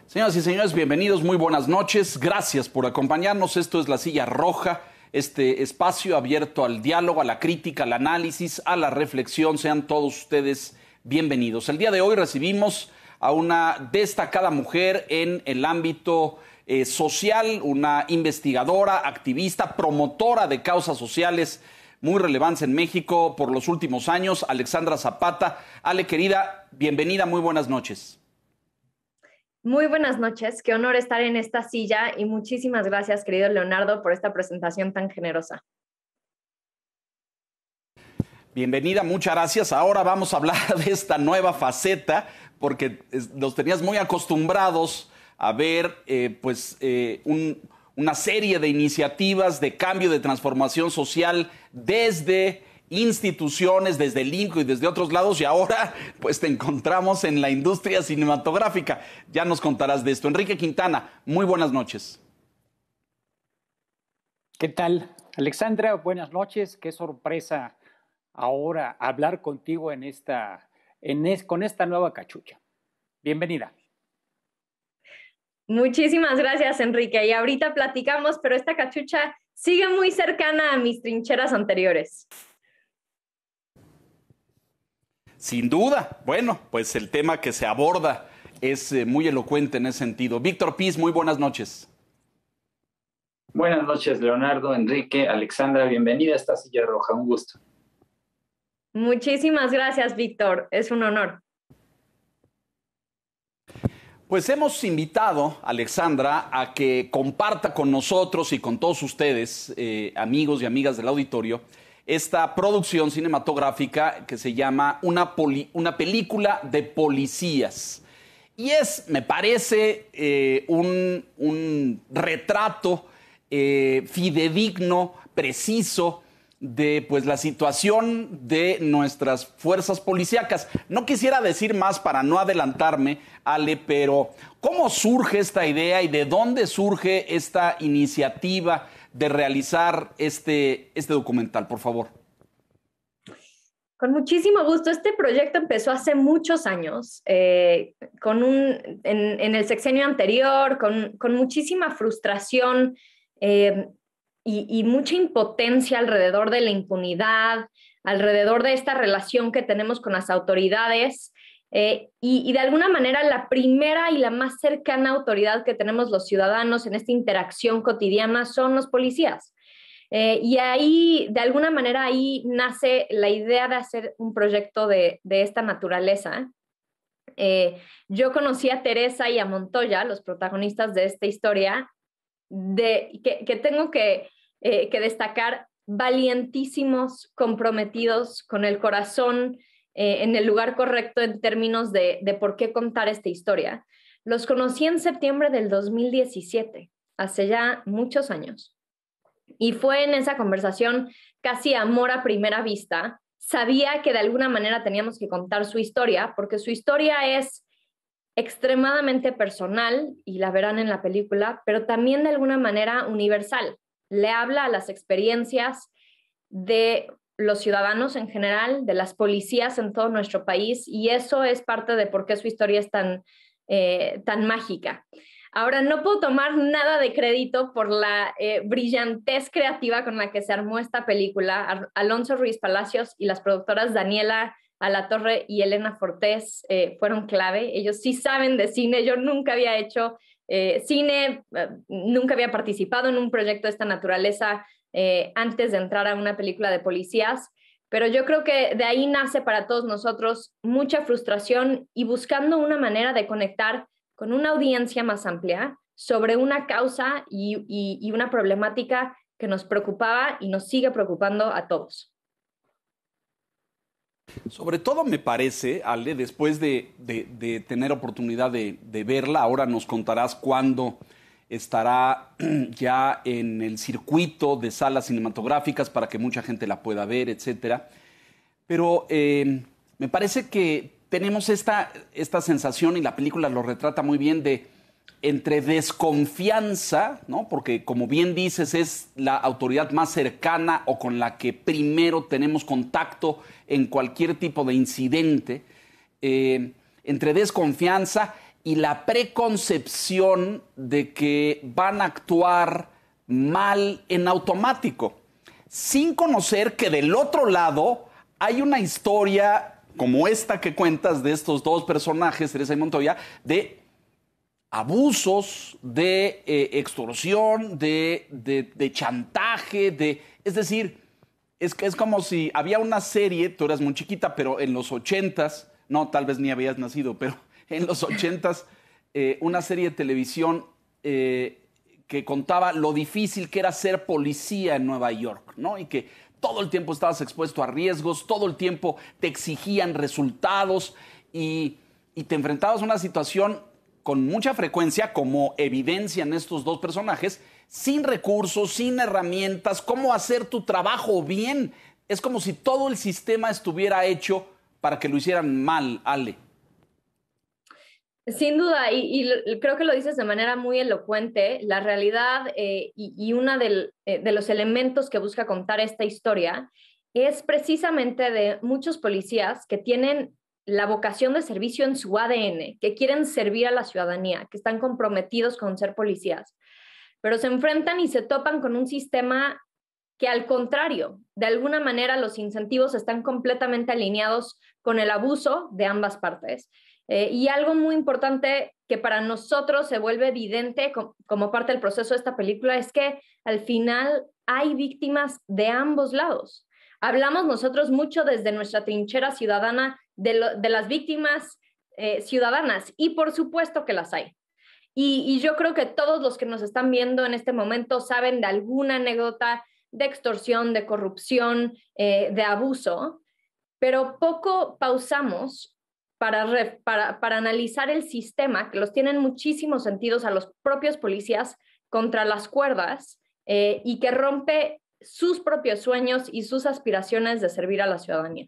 Señoras y señores, bienvenidos, muy buenas noches. Gracias por acompañarnos. Esto es La Silla Roja, este espacio abierto al diálogo, a la crítica, al análisis, a la reflexión. Sean todos ustedes bienvenidos. El día de hoy recibimos a una destacada mujer en el ámbito social, una investigadora, activista, promotora de causas sociales muy relevantes en México por los últimos años, Alexandra Zapata. Ale, querida, bienvenida, muy buenas noches. Muy buenas noches, qué honor estar en esta silla y muchísimas gracias, querido Leonardo, por esta presentación tan generosa. Bienvenida, muchas gracias. Ahora vamos a hablar de esta nueva faceta, porque nos tenías muy acostumbrados a ver una serie de iniciativas de cambio, de transformación social desde instituciones, desde el INCO y desde otros lados, y ahora pues te encontramos en la industria cinematográfica. Ya nos contarás de esto. Enrique Quintana, muy buenas noches. ¿Qué tal, Alexandra? Buenas noches. Qué sorpresa ahora hablar contigo con esta nueva cachucha. Bienvenida. Muchísimas gracias, Enrique. Y ahorita platicamos, pero esta cachucha sigue muy cercana a mis trincheras anteriores. Sin duda. Bueno, pues el tema que se aborda es muy elocuente en ese sentido. Víctor Piz, muy buenas noches. Buenas noches, Leonardo, Enrique, Alexandra, bienvenida a esta Silla Roja, un gusto. Muchísimas gracias, Víctor, es un honor. Pues hemos invitado a Alexandra a que comparta con nosotros y con todos ustedes, amigos y amigas del auditorio, esta producción cinematográfica que se llama una película de policías. Y me parece, un retrato fidedigno, preciso, de pues la situación de nuestras fuerzas policíacas. No quisiera decir más para no adelantarme, Ale, pero ¿cómo surge esta idea y de dónde surge esta iniciativa de realizar este documental, por favor? Con muchísimo gusto. Este proyecto empezó hace muchos años, en el sexenio anterior, con muchísima frustración y mucha impotencia alrededor de la impunidad, alrededor de esta relación que tenemos con las autoridades. Y de alguna manera la primera y la más cercana autoridad que tenemos los ciudadanos en esta interacción cotidiana son los policías. Y ahí, de alguna manera, ahí nace la idea de hacer un proyecto de esta naturaleza. Yo conocí a Teresa y a Montoya, los protagonistas de esta historia, que tengo que destacar, valientísimos, comprometidos, con el corazón en el lugar correcto en términos de por qué contar esta historia. Los conocí en septiembre del 2017, hace ya muchos años. Y fue en esa conversación casi amor a primera vista. Sabía que de alguna manera teníamos que contar su historia, porque su historia es extremadamente personal, y la verán en la película, pero también de alguna manera universal. Le habla a las experiencias de los ciudadanos en general, de las policías en todo nuestro país, y eso es parte de por qué su historia es tan mágica. Ahora, no puedo tomar nada de crédito por la brillantez creativa con la que se armó esta película. Alonso Ruiz Palacios y las productoras Daniela Alatorre y Elena Fortés fueron clave. Ellos sí saben de cine. Yo nunca había hecho cine, nunca había participado en un proyecto de esta naturaleza antes de entrar a una película de policías. Pero yo creo que de ahí nace para todos nosotros mucha frustración y buscando una manera de conectar con una audiencia más amplia sobre una causa y una problemática que nos preocupaba y nos sigue preocupando a todos. Sobre todo me parece, Ale, después de tener oportunidad de verla, ahora nos contarás cuándo estará ya en el circuito de salas cinematográficas para que mucha gente la pueda ver, etcétera. Pero me parece que tenemos esta sensación, y la película lo retrata muy bien, de entre desconfianza, ¿no? Porque, como bien dices, es la autoridad más cercana o con la que primero tenemos contacto en cualquier tipo de incidente, entre desconfianza y la preconcepción de que van a actuar mal en automático, sin conocer que del otro lado hay una historia como esta que cuentas de estos dos personajes, Teresa y Montoya, de abusos, de extorsión, de chantaje, es decir, es como si había una serie, tú eras muy chiquita, pero en los 80s, no, tal vez ni habías nacido, pero en los 80s, una serie de televisión que contaba lo difícil que era ser policía en Nueva York, ¿no? Y que todo el tiempo estabas expuesto a riesgos, todo el tiempo te exigían resultados y te enfrentabas a una situación con mucha frecuencia, como evidencian estos dos personajes, sin recursos, sin herramientas, cómo hacer tu trabajo bien. Es como si todo el sistema estuviera hecho para que lo hicieran mal, Ale. Sin duda, y creo que lo dices de manera muy elocuente. La realidad y uno de los elementos que busca contar esta historia es precisamente de muchos policías que tienen la vocación de servicio en su ADN, que quieren servir a la ciudadanía, que están comprometidos con ser policías, pero se enfrentan y se topan con un sistema que, al contrario, de alguna manera los incentivos están completamente alineados con el abuso de ambas partes. Y algo muy importante que para nosotros se vuelve evidente como parte del proceso de esta película es que al final hay víctimas de ambos lados. Hablamos nosotros mucho desde nuestra trinchera ciudadana de las víctimas ciudadanas, y por supuesto que las hay. Y yo creo que todos los que nos están viendo en este momento saben de alguna anécdota de extorsión, de corrupción, de abuso, pero poco pausamos para analizar el sistema, que los tienen muchísimos sentidos a los propios policías contra las cuerdas, y que rompe sus propios sueños y sus aspiraciones de servir a la ciudadanía.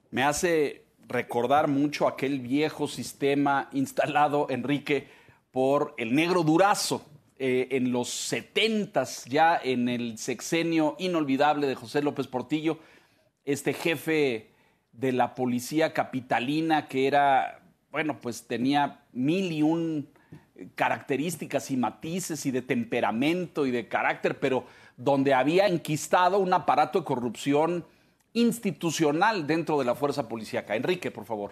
Me hace recordar mucho aquel viejo sistema instalado, Enrique, por el Negro Durazo en los 70s, ya en el sexenio inolvidable de José López Portillo, este jefe de la policía capitalina que era, bueno, pues tenía 1001 características y matices y de temperamento y de carácter, pero donde había enquistado un aparato de corrupción institucional dentro de la fuerza policíaca. Enrique, por favor.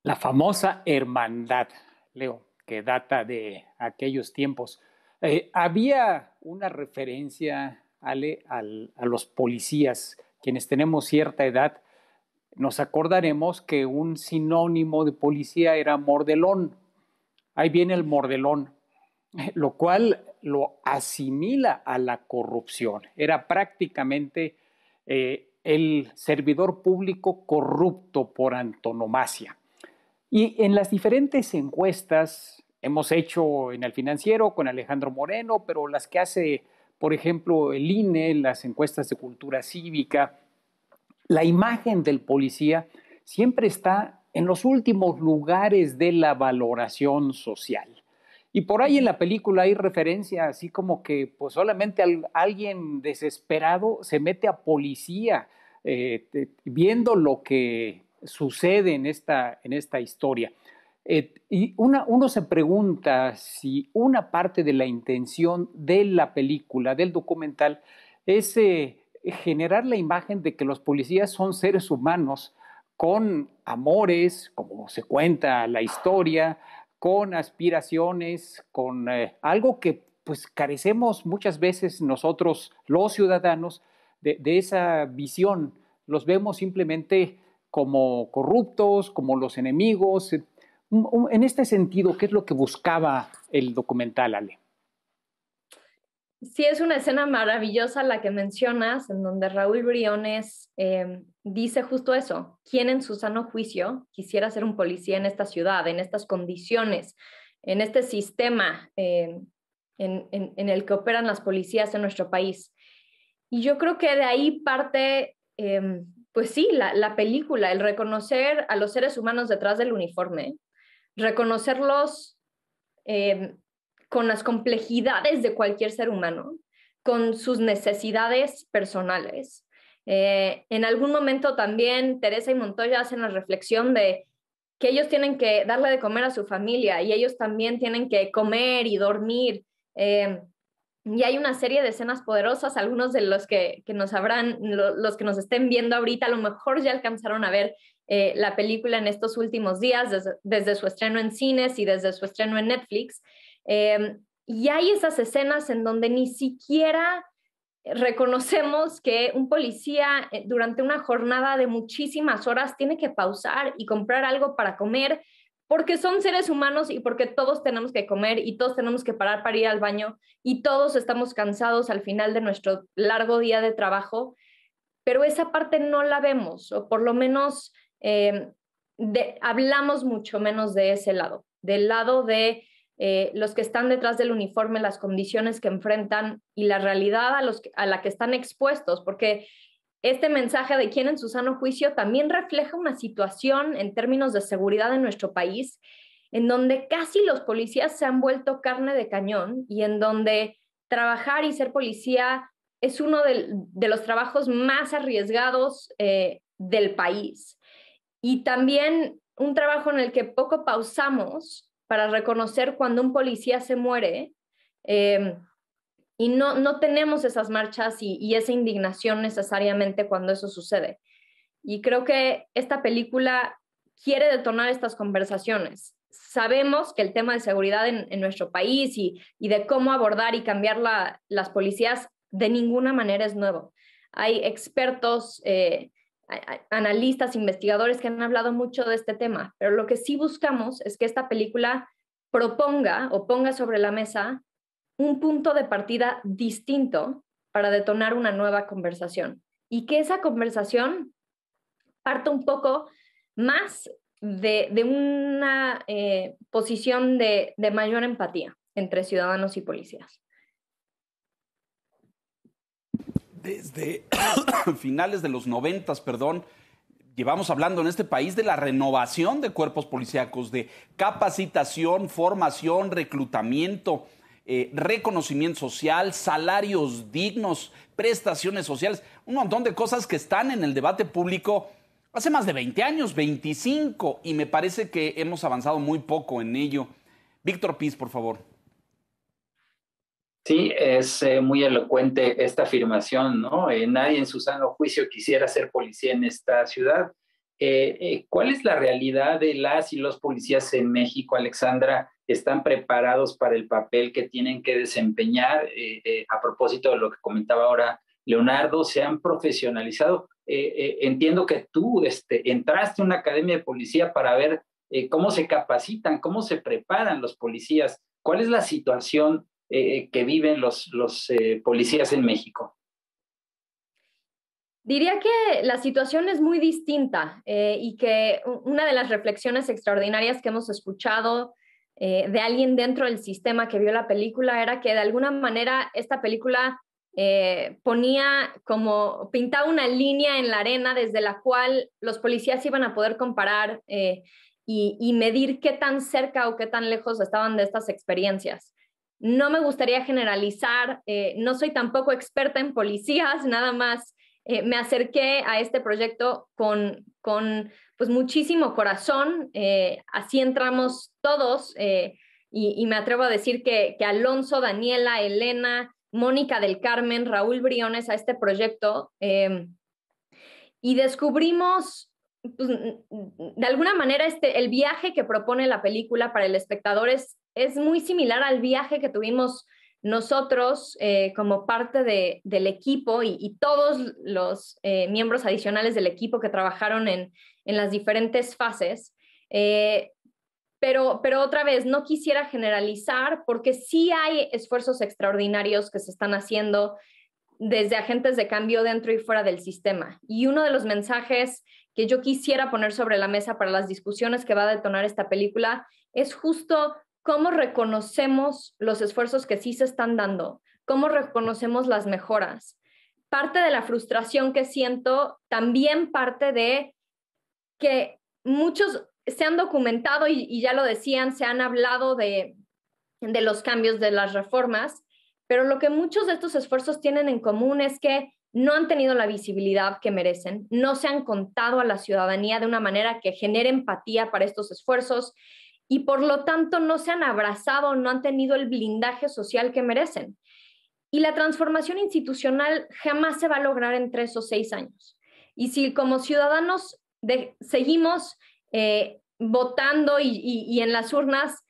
La famosa hermandad, Leo, que data de aquellos tiempos. Había una referencia, Ale, a los policías, quienes tenemos cierta edad, nos acordaremos que un sinónimo de policía era mordelón. Ahí viene el mordelón, lo cual lo asimila a la corrupción. Era prácticamente el servidor público corrupto por antonomasia. Y en las diferentes encuestas hemos hecho en El Financiero con Alejandro Moreno, pero las que hace, por ejemplo, el INE, las encuestas de cultura cívica, la imagen del policía siempre está en los últimos lugares de la valoración social. Y por ahí en la película hay referencia así como que pues solamente alguien desesperado se mete a policía viendo lo que sucede en esta historia. Y uno se pregunta si una parte de la intención de la película, del documental, es generar la imagen de que los policías son seres humanos con amores, como se cuenta la historia, con aspiraciones, con algo que pues carecemos muchas veces nosotros, los ciudadanos, de esa visión. Los vemos simplemente como corruptos, como los enemigos. En este sentido, ¿qué es lo que buscaba el documental, Ale? Sí, es una escena maravillosa la que mencionas, en donde Raúl Briones dice justo eso. ¿Quién en su sano juicio quisiera ser un policía en esta ciudad, en estas condiciones, en este sistema en el que operan las policías en nuestro país? Y yo creo que de ahí parte, pues sí, la película, el reconocer a los seres humanos detrás del uniforme, reconocerlos con las complejidades de cualquier ser humano, con sus necesidades personales, En algún momento también Teresa y Montoya hacen la reflexión de que ellos tienen que darle de comer a su familia y ellos también tienen que comer y dormir. Y hay una serie de escenas poderosas, algunos de los que los que nos estén viendo ahorita, a lo mejor ya alcanzaron a ver la película en estos últimos días, desde su estreno en cines y desde su estreno en Netflix. Y hay esas escenas en donde ni siquiera reconocemos que un policía durante una jornada de muchísimas horas tiene que pausar y comprar algo para comer, porque son seres humanos y porque todos tenemos que comer y todos tenemos que parar para ir al baño y todos estamos cansados al final de nuestro largo día de trabajo, pero esa parte no la vemos, o por lo menos hablamos mucho menos de ese lado, del lado de los que están detrás del uniforme, las condiciones que enfrentan y la realidad a la que están expuestos, porque este mensaje de quién en su sano juicio también refleja una situación en términos de seguridad en nuestro país, en donde casi los policías se han vuelto carne de cañón y en donde trabajar y ser policía es uno de los trabajos más arriesgados del país. Y también un trabajo en el que poco pausamos para reconocer cuando un policía se muere y no tenemos esas marchas y esa indignación necesariamente cuando eso sucede. Y creo que esta película quiere detonar estas conversaciones. Sabemos que el tema de seguridad en nuestro país y de cómo abordar y cambiar las policías de ninguna manera es nuevo. Hay expertos, analistas, investigadores que han hablado mucho de este tema, pero lo que sí buscamos es que esta película proponga o ponga sobre la mesa un punto de partida distinto para detonar una nueva conversación y que esa conversación parta un poco más de una posición de mayor empatía entre ciudadanos y policías. Desde finales de los 90, llevamos hablando en este país de la renovación de cuerpos policíacos, de capacitación, formación, reclutamiento, reconocimiento social, salarios dignos, prestaciones sociales, un montón de cosas que están en el debate público hace más de 20 años, 25, y me parece que hemos avanzado muy poco en ello. Víctor Piz, por favor. Sí, es muy elocuente esta afirmación, ¿no? Nadie en su sano juicio quisiera ser policía en esta ciudad. ¿Cuál es la realidad de las y los policías en México, Alexandra? ¿Están preparados para el papel que tienen que desempeñar? A propósito de lo que comentaba ahora Leonardo, ¿se han profesionalizado? Entiendo que tú entraste a una academia de policía para ver cómo se capacitan, cómo se preparan los policías. ¿Cuál es la situación que viven los policías en México? Diría que la situación es muy distinta y que una de las reflexiones extraordinarias que hemos escuchado de alguien dentro del sistema que vio la película era que de alguna manera esta película pintaba una línea en la arena desde la cual los policías iban a poder comparar y medir qué tan cerca o qué tan lejos estaban de estas experiencias. No me gustaría generalizar, no soy tampoco experta en policías, nada más me acerqué a este proyecto con pues, muchísimo corazón, así entramos todos y me atrevo a decir que Alonso, Daniela, Elena, Mónica del Carmen, Raúl Briones a este proyecto y descubrimos pues, de alguna manera el viaje que propone la película para el espectador es muy similar al viaje que tuvimos nosotros como parte del equipo y todos los miembros adicionales del equipo que trabajaron en las diferentes fases. Pero otra vez, no quisiera generalizar porque sí hay esfuerzos extraordinarios que se están haciendo desde agentes de cambio dentro y fuera del sistema. Y uno de los mensajes que yo quisiera poner sobre la mesa para las discusiones que va a detonar esta película es justo cómo reconocemos los esfuerzos que sí se están dando, cómo reconocemos las mejoras. Parte de la frustración que siento también parte de que muchos se han documentado y ya lo decían, se han hablado de los cambios, de las reformas, pero lo que muchos de estos esfuerzos tienen en común es que no han tenido la visibilidad que merecen, no se han contado a la ciudadanía de una manera que genere empatía para estos esfuerzos y por lo tanto no se han abrazado, no han tenido el blindaje social que merecen. Y la transformación institucional jamás se va a lograr en 3 o 6 años. Y si como ciudadanos seguimos votando y en las urnas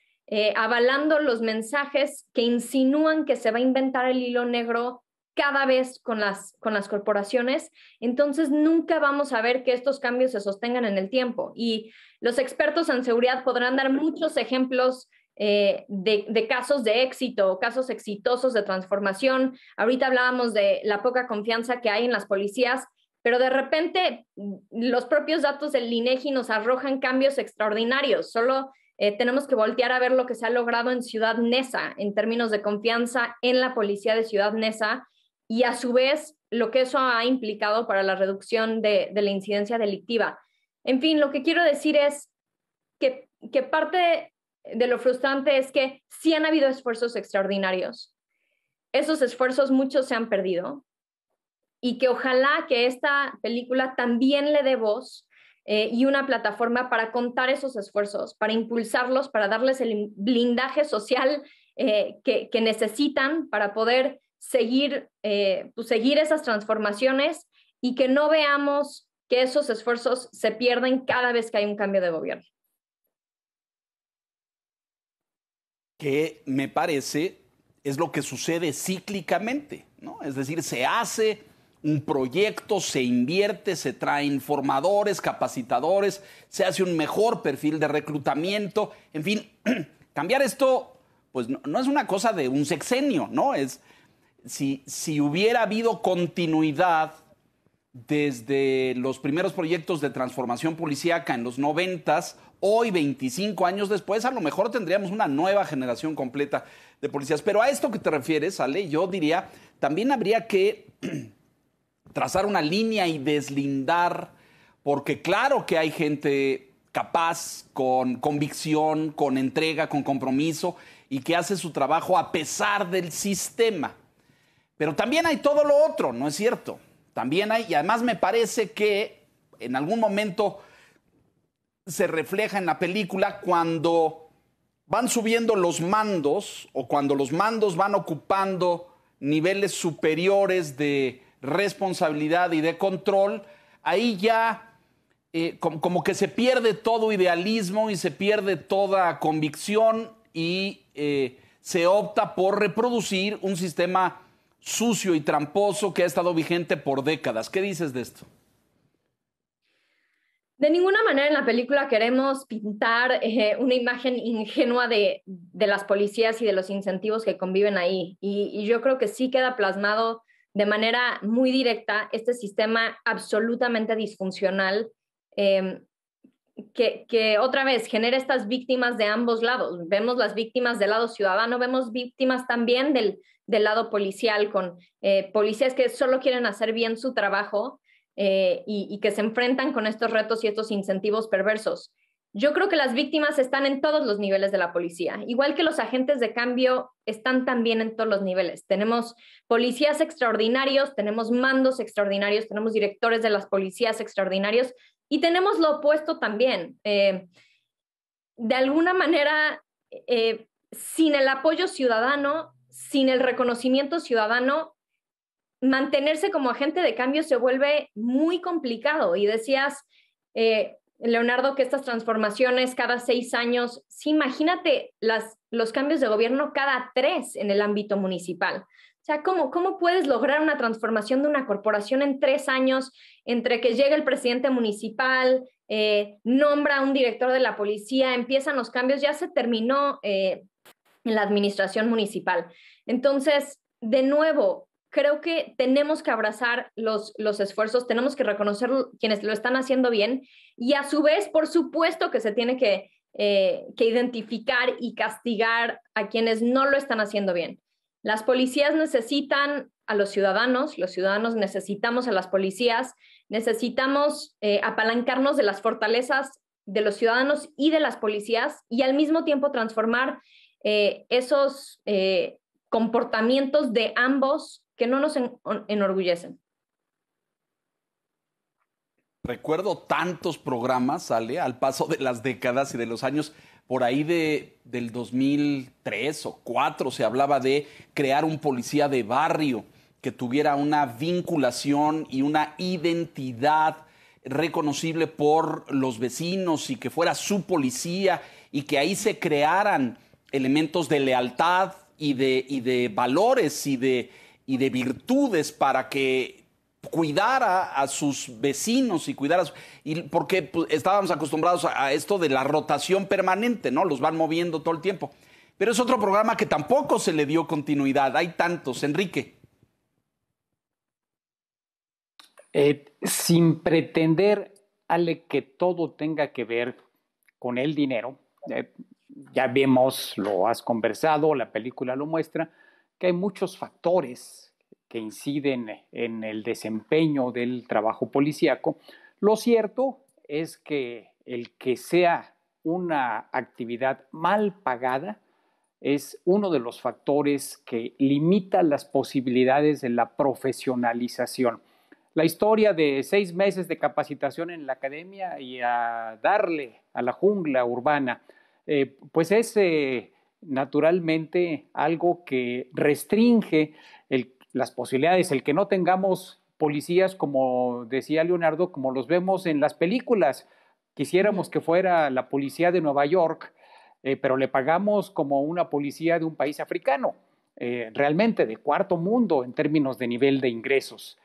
avalando los mensajes que insinúan que se va a inventar el hilo negro cada vez con las corporaciones, entonces nunca vamos a ver que estos cambios se sostengan en el tiempo. Y los expertos en seguridad podrán dar muchos ejemplos de casos de éxito, casos exitosos de transformación. Ahorita hablábamos de la poca confianza que hay en las policías, pero de repente los propios datos del INEGI nos arrojan cambios extraordinarios. Solo tenemos que voltear a ver lo que se ha logrado en Ciudad Neza en términos de confianza en la policía de Ciudad Neza y a su vez lo que eso ha implicado para la reducción de la incidencia delictiva. En fin, lo que quiero decir es que parte de lo frustrante es que sí han habido esfuerzos extraordinarios. Esos esfuerzos muchos se han perdido y que ojalá que esta película también le dé voz y una plataforma para contar esos esfuerzos, para impulsarlos, para darles el blindaje social que necesitan para poder seguir esas transformaciones y que no veamos que esos esfuerzos se pierden cada vez que hay un cambio de gobierno. Que me parece es lo que sucede cíclicamente, ¿no? Es decir, se hace un proyecto, se invierte, se traen formadores, capacitadores, se hace un mejor perfil de reclutamiento, en fin, cambiar esto pues no es una cosa de un sexenio, ¿no? Si hubiera habido continuidad desde los primeros proyectos de transformación policíaca en los 90s, hoy, 25 años después, a lo mejor tendríamos una nueva generación completa de policías. Pero a esto que te refieres, Ale, yo diría, también habría que trazar una línea y deslindar, porque claro que hay gente capaz, con convicción, con entrega, con compromiso, y que hace su trabajo a pesar del sistema. Pero también hay todo lo otro, ¿no es cierto? También hay, y además me parece que en algún momento se refleja en la película cuando van subiendo los mandos o cuando los mandos van ocupando niveles superiores de responsabilidad y de control, ahí ya como que se pierde todo idealismo y se pierde toda convicción y se opta por reproducir un sistema sucio y tramposo que ha estado vigente por décadas. ¿Qué dices de esto? De ninguna manera en la película queremos pintar una imagen ingenua de las policías y de los incentivos que conviven ahí. Y yo creo que sí queda plasmado de manera muy directa este sistema absolutamente disfuncional que otra vez genera estas víctimas de ambos lados. Vemos las víctimas del lado ciudadano, vemos víctimas también del lado policial, con policías que solo quieren hacer bien su trabajo y que se enfrentan con estos retos y estos incentivos perversos. Yo creo que las víctimas están en todos los niveles de la policía, igual que los agentes de cambio están también en todos los niveles. Tenemos policías extraordinarios, tenemos mandos extraordinarios, tenemos directores de las policías extraordinarios y tenemos lo opuesto también. De alguna manera, sin el apoyo ciudadano, sin el reconocimiento ciudadano, mantenerse como agente de cambio se vuelve muy complicado. Y decías, Leonardo, que estas transformaciones cada 6 años, sí, imagínate los cambios de gobierno cada 3 en el ámbito municipal. O sea, ¿cómo puedes lograr una transformación de una corporación en 3 años entre que llega el presidente municipal, nombra a un director de la policía, empiezan los cambios, ya se terminó en la administración municipal? Entonces, de nuevo, creo que tenemos que abrazar los esfuerzos, tenemos que reconocer quienes lo están haciendo bien y a su vez, por supuesto que se tiene que identificar y castigar a quienes no lo están haciendo bien. Las policías necesitan a los ciudadanos necesitamos a las policías, necesitamos apalancarnos de las fortalezas de los ciudadanos y de las policías y al mismo tiempo transformar esos comportamientos de ambos que no nos enorgullecen. Recuerdo tantos programas, Ale, al paso de las décadas y de los años, por ahí del 2003 o 2004 se hablaba de crear un policía de barrio que tuviera una vinculación y una identidad reconocible por los vecinos y que fuera su policía y que ahí se crearan elementos de lealtad y de valores y de virtudes para que cuidara a sus vecinos y porque pues, estábamos acostumbrados a esto de la rotación permanente, ¿no? Los van moviendo todo el tiempo. Pero es otro programa que tampoco se le dio continuidad. Hay tantos. Enrique. Sin pretender, Ale, que todo tenga que ver con el dinero, ya vemos, lo has conversado, la película lo muestra, que hay muchos factores que inciden en el desempeño del trabajo policíaco. Lo cierto es que el que sea una actividad mal pagada es uno de los factores que limita las posibilidades de la profesionalización. La historia de 6 meses de capacitación en la academia y a darle a la jungla urbana, pues es naturalmente algo que restringe las posibilidades, el que no tengamos policías, como decía Leonardo, como los vemos en las películas. Quisiéramos que fuera la policía de Nueva York, pero le pagamos como una policía de un país africano, realmente de cuarto mundo en términos de nivel de ingresos.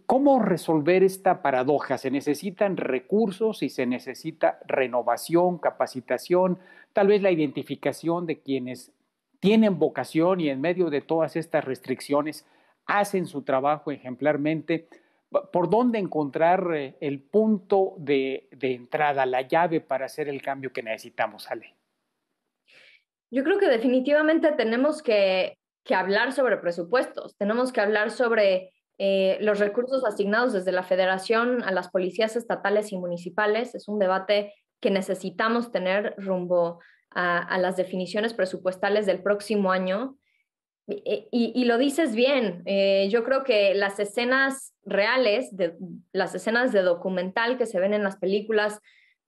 ¿Cómo resolver esta paradoja? Se necesitan recursos y se necesita renovación, capacitación, tal vez la identificación de quienes tienen vocación y en medio de todas estas restricciones hacen su trabajo ejemplarmente. ¿Por dónde encontrar el punto de entrada, la llave para hacer el cambio que necesitamos, Ale? Yo creo que definitivamente tenemos que hablar sobre presupuestos, tenemos que hablar sobre los recursos asignados desde la Federación a las policías estatales y municipales. Es un debate que necesitamos tener rumbo a las definiciones presupuestales del próximo año. Y lo dices bien, yo creo que las escenas reales, las escenas de documental que se ven en las películas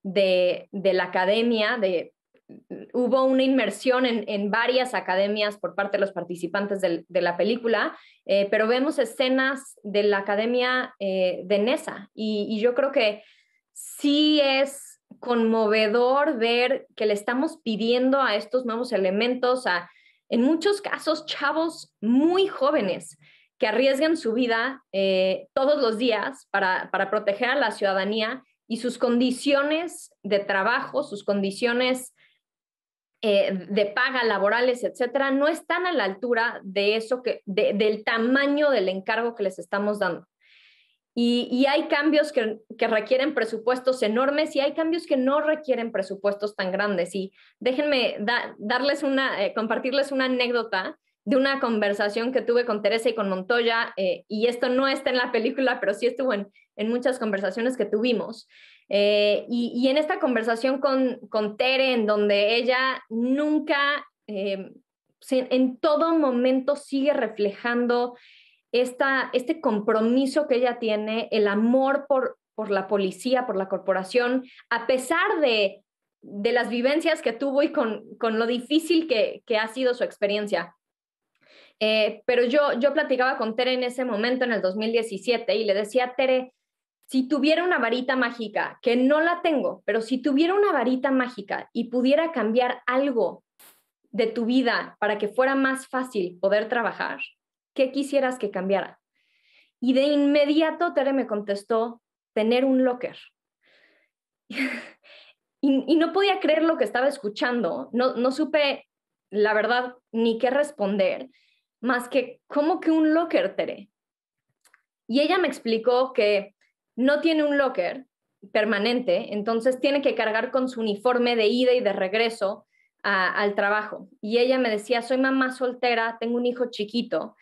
de la academia, hubo una inmersión en varias academias por parte de los participantes de la película, pero vemos escenas de la academia de Neza y yo creo que sí es conmovedor ver que le estamos pidiendo a estos nuevos elementos, en muchos casos chavos muy jóvenes que arriesgan su vida todos los días para proteger a la ciudadanía y sus condiciones de trabajo, sus condiciones de paga, laborales, etcétera, no están a la altura de eso del tamaño del encargo que les estamos dando. Y hay cambios que requieren presupuestos enormes y hay cambios que no requieren presupuestos tan grandes. Y déjenme compartirles una anécdota de una conversación que tuve con Teresa y con Montoya, y esto no está en la película, pero sí estuvo en muchas conversaciones que tuvimos. Y en esta conversación con Tere, en donde ella nunca, en todo momento sigue reflejando este compromiso que ella tiene, el amor por la policía, por la corporación, a pesar de las vivencias que tuvo y con lo difícil que ha sido su experiencia. Pero yo platicaba con Tere en ese momento, en el 2017, y le decía, Tere, si tuviera una varita mágica, que no la tengo, pero si tuviera una varita mágica y pudiera cambiar algo de tu vida para que fuera más fácil poder trabajar, ¿qué quisieras que cambiara? Y de inmediato Tere me contestó, tener un locker. y no podía creer lo que estaba escuchando, no supe, la verdad, ni qué responder, más que, ¿cómo que un locker, Tere? Y ella me explicó que no tiene un locker permanente, entonces tiene que cargar con su uniforme de ida y de regreso al trabajo. Y ella me decía, soy mamá soltera, tengo un hijo chiquito,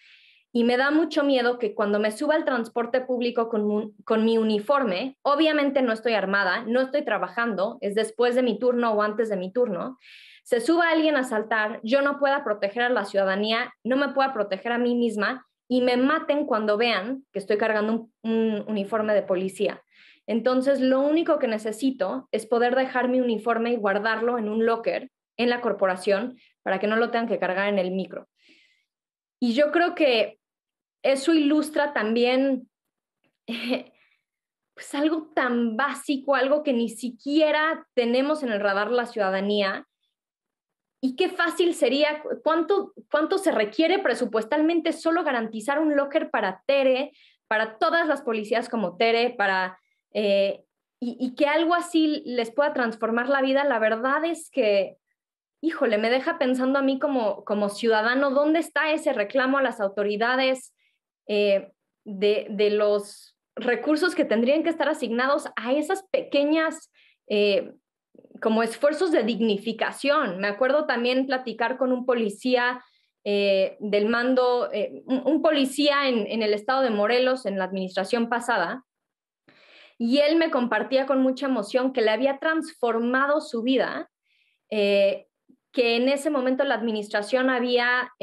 y me da mucho miedo que cuando me suba al transporte público con mi uniforme, obviamente no estoy armada, no estoy trabajando, es después de mi turno o antes de mi turno, se suba alguien a asaltar, yo no pueda proteger a la ciudadanía, no me pueda proteger a mí misma y me maten cuando vean que estoy cargando un uniforme de policía. Entonces, lo único que necesito es poder dejar mi uniforme y guardarlo en un locker en la corporación para que no lo tengan que cargar en el micro. Y yo creo que eso ilustra también pues algo tan básico, algo que ni siquiera tenemos en el radar la ciudadanía. Y qué fácil sería, cuánto se requiere presupuestalmente solo garantizar un locker para Tere, para todas las policías como Tere, y que algo así les pueda transformar la vida. La verdad es que, híjole, me deja pensando a mí como ciudadano, ¿dónde está ese reclamo a las autoridades de los recursos que tendrían que estar asignados a esas pequeñas como esfuerzos de dignificación? Me acuerdo también platicar con un policía del mando, un policía en el estado de Morelos en la administración pasada, y él me compartía con mucha emoción que le había transformado su vida, que en ese momento la administración había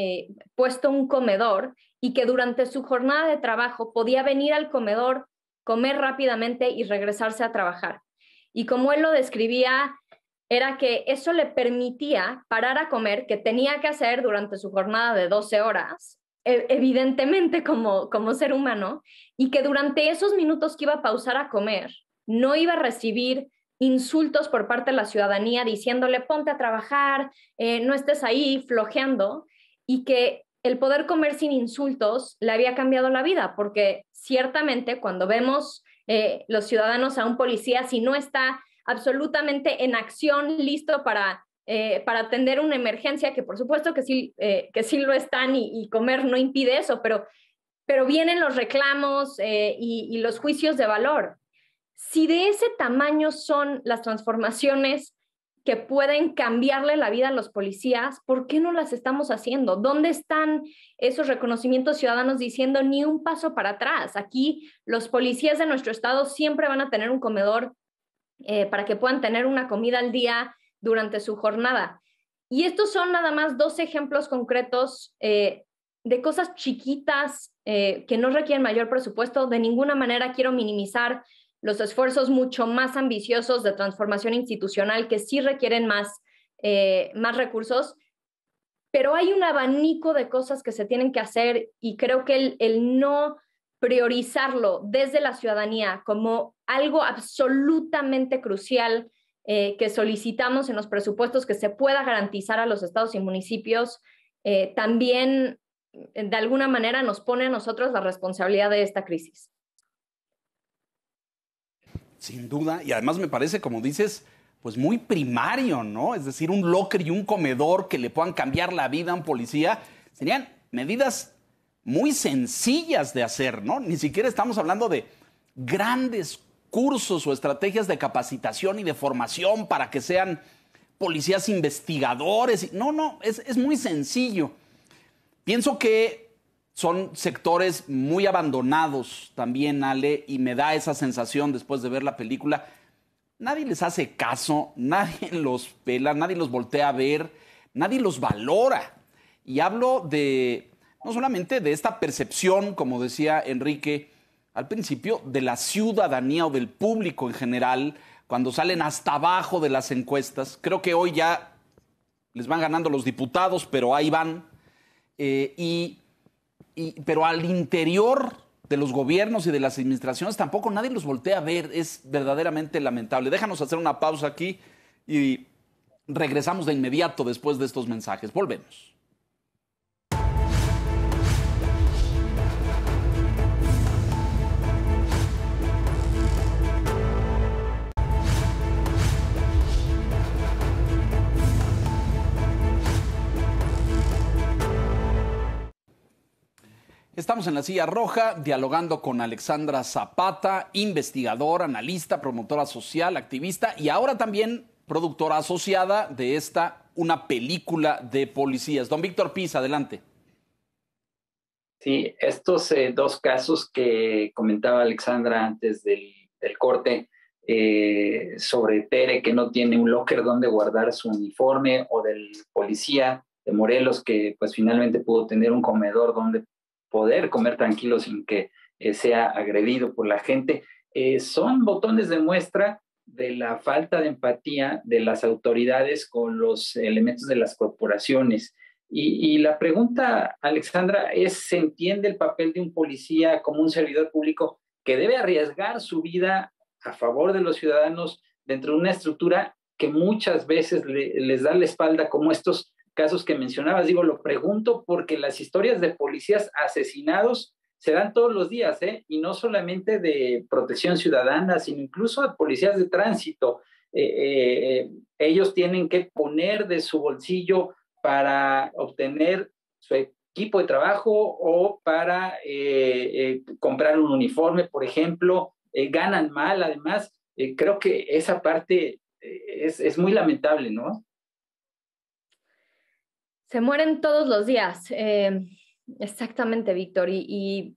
puesto un comedor y que durante su jornada de trabajo podía venir al comedor, comer rápidamente y regresarse a trabajar. Y como él lo describía, era que eso le permitía parar a comer, que tenía que hacer durante su jornada de 12 horas, evidentemente como ser humano, y que durante esos minutos que iba a pausar a comer, no iba a recibir insultos por parte de la ciudadanía diciéndole ponte a trabajar, no estés ahí flojeando, y que el poder comer sin insultos le había cambiado la vida, porque ciertamente cuando vemos los ciudadanos a un policía, si no está absolutamente en acción, listo para atender una emergencia, que por supuesto que sí lo están, y comer no impide eso, pero vienen los reclamos y los juicios de valor. Si de ese tamaño son las transformaciones que pueden cambiarle la vida a los policías, ¿por qué no las estamos haciendo? ¿Dónde están esos reconocimientos ciudadanos diciendo ni un paso para atrás? Aquí los policías de nuestro estado siempre van a tener un comedor para que puedan tener una comida al día durante su jornada. Y estos son nada más 2 ejemplos concretos de cosas chiquitas que no requieren mayor presupuesto. De ninguna manera quiero minimizar los esfuerzos mucho más ambiciosos de transformación institucional que sí requieren más recursos, pero hay un abanico de cosas que se tienen que hacer, y creo que el no priorizarlo desde la ciudadanía como algo absolutamente crucial que solicitamos en los presupuestos que se pueda garantizar a los estados y municipios, también de alguna manera nos pone a nosotros la responsabilidad de esta crisis. Sin duda, y además me parece, como dices, pues muy primario, ¿no? Es decir, un locker y un comedor que le puedan cambiar la vida a un policía serían medidas muy sencillas de hacer, ¿no? Ni siquiera estamos hablando de grandes cursos o estrategias de capacitación y de formación para que sean policías investigadores. No, es muy sencillo. Pienso que son sectores muy abandonados también, Ale, y me da esa sensación después de ver la película. Nadie les hace caso, nadie los pela, nadie los voltea a ver, nadie los valora. Y hablo no solamente de esta percepción, como decía Enrique al principio, de la ciudadanía o del público en general, cuando salen hasta abajo de las encuestas. Creo que hoy ya les van ganando los diputados, pero ahí van. Pero al interior de los gobiernos y de las administraciones tampoco nadie los voltea a ver. Es verdaderamente lamentable. Déjanos hacer una pausa aquí y regresamos de inmediato después de estos mensajes. Volvemos. Estamos en la silla roja dialogando con Alexandra Zapata, investigadora, analista, promotora social, activista y ahora también productora asociada de una película de policías. Don Víctor Piz, adelante. Sí, estos 2 casos que comentaba Alexandra antes del corte, sobre Tere que no tiene un locker donde guardar su uniforme, o del policía de Morelos que pues finalmente pudo tener un comedor donde poder comer tranquilo sin que sea agredido por la gente. son botones de muestra de la falta de empatía de las autoridades con los elementos de las corporaciones. Y la pregunta, Alexandra, es: ¿se entiende el papel de un policía como un servidor público que debe arriesgar su vida a favor de los ciudadanos dentro de una estructura que muchas veces les da la espalda, como estos casos que mencionabas? Digo, lo pregunto porque las historias de policías asesinados se dan todos los días, y no solamente de protección ciudadana, sino incluso de policías de tránsito. Ellos tienen que poner de su bolsillo para obtener su equipo de trabajo o para comprar un uniforme, por ejemplo. Ganan mal, además. Creo que esa parte es muy lamentable, ¿no? Se mueren todos los días. Exactamente, Víctor. Y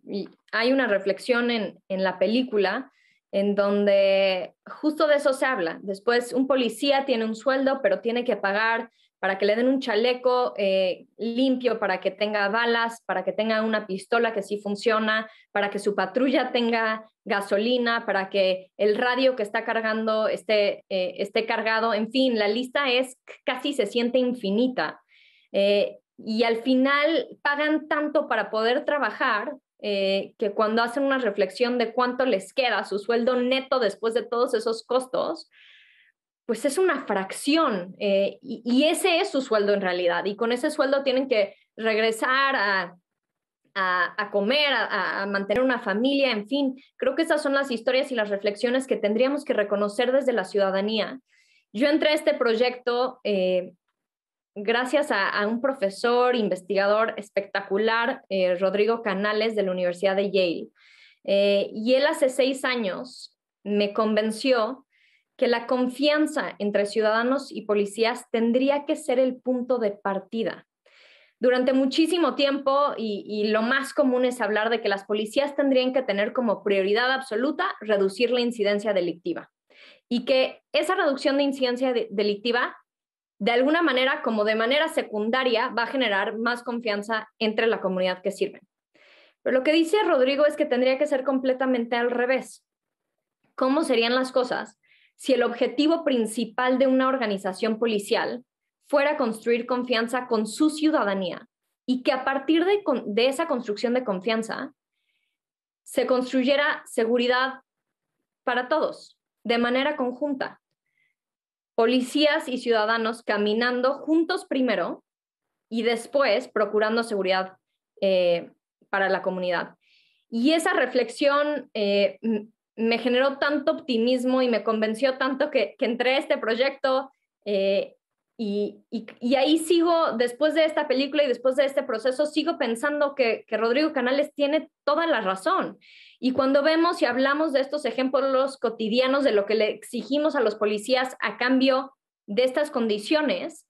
hay una reflexión en la película en donde justo de eso se habla. Después, un policía tiene un sueldo, pero tiene que pagar para que le den un chaleco limpio, para que tenga balas, para que tenga una pistola que sí funciona, para que su patrulla tenga gasolina, para que el radio que está cargando esté cargado. En fin, la lista casi se siente infinita. Y al final pagan tanto para poder trabajar que cuando hacen una reflexión de cuánto les queda su sueldo neto después de todos esos costos, pues es una fracción, y ese es su sueldo en realidad, y con ese sueldo tienen que regresar a comer, a mantener una familia. En fin, creo que esas son las historias y las reflexiones que tendríamos que reconocer desde la ciudadanía. Yo entré a este proyecto gracias a un profesor, investigador espectacular, Rodrigo Canales, de la Universidad de Yale. Y él hace 6 años me convenció que la confianza entre ciudadanos y policías tendría que ser el punto de partida. Durante muchísimo tiempo, y lo más común es hablar de que las policías tendrían que tener como prioridad absoluta reducir la incidencia delictiva, y que esa reducción de incidencia delictiva, de alguna manera, como de manera secundaria, va a generar más confianza entre la comunidad que sirven. Pero lo que dice Rodrigo es que tendría que ser completamente al revés. ¿Cómo serían las cosas si el objetivo principal de una organización policial fuera construir confianza con su ciudadanía, y que a partir de esa construcción de confianza se construyera seguridad para todos, de manera conjunta? Policías y ciudadanos caminando juntos primero y después procurando seguridad para la comunidad. Y esa reflexión me generó tanto optimismo y me convenció tanto que entré a este proyecto, y ahí sigo, después de esta película y después de este proceso, sigo pensando que Rodrigo Canales tiene toda la razón. Y cuando vemos y hablamos de estos ejemplos cotidianos de lo que le exigimos a los policías a cambio de estas condiciones,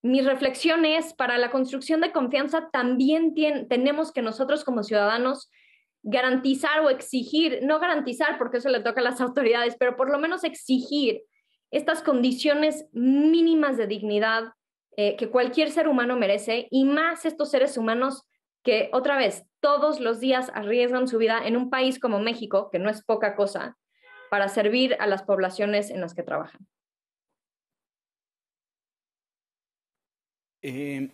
mi reflexión es: para la construcción de confianza también tenemos que nosotros como ciudadanos garantizar o exigir, no garantizar porque eso le toca a las autoridades, pero por lo menos exigir estas condiciones mínimas de dignidad que cualquier ser humano merece, y más estos seres humanos que, otra vez, todos los días arriesgan su vida en un país como México, que no es poca cosa, para servir a las poblaciones en las que trabajan. Qué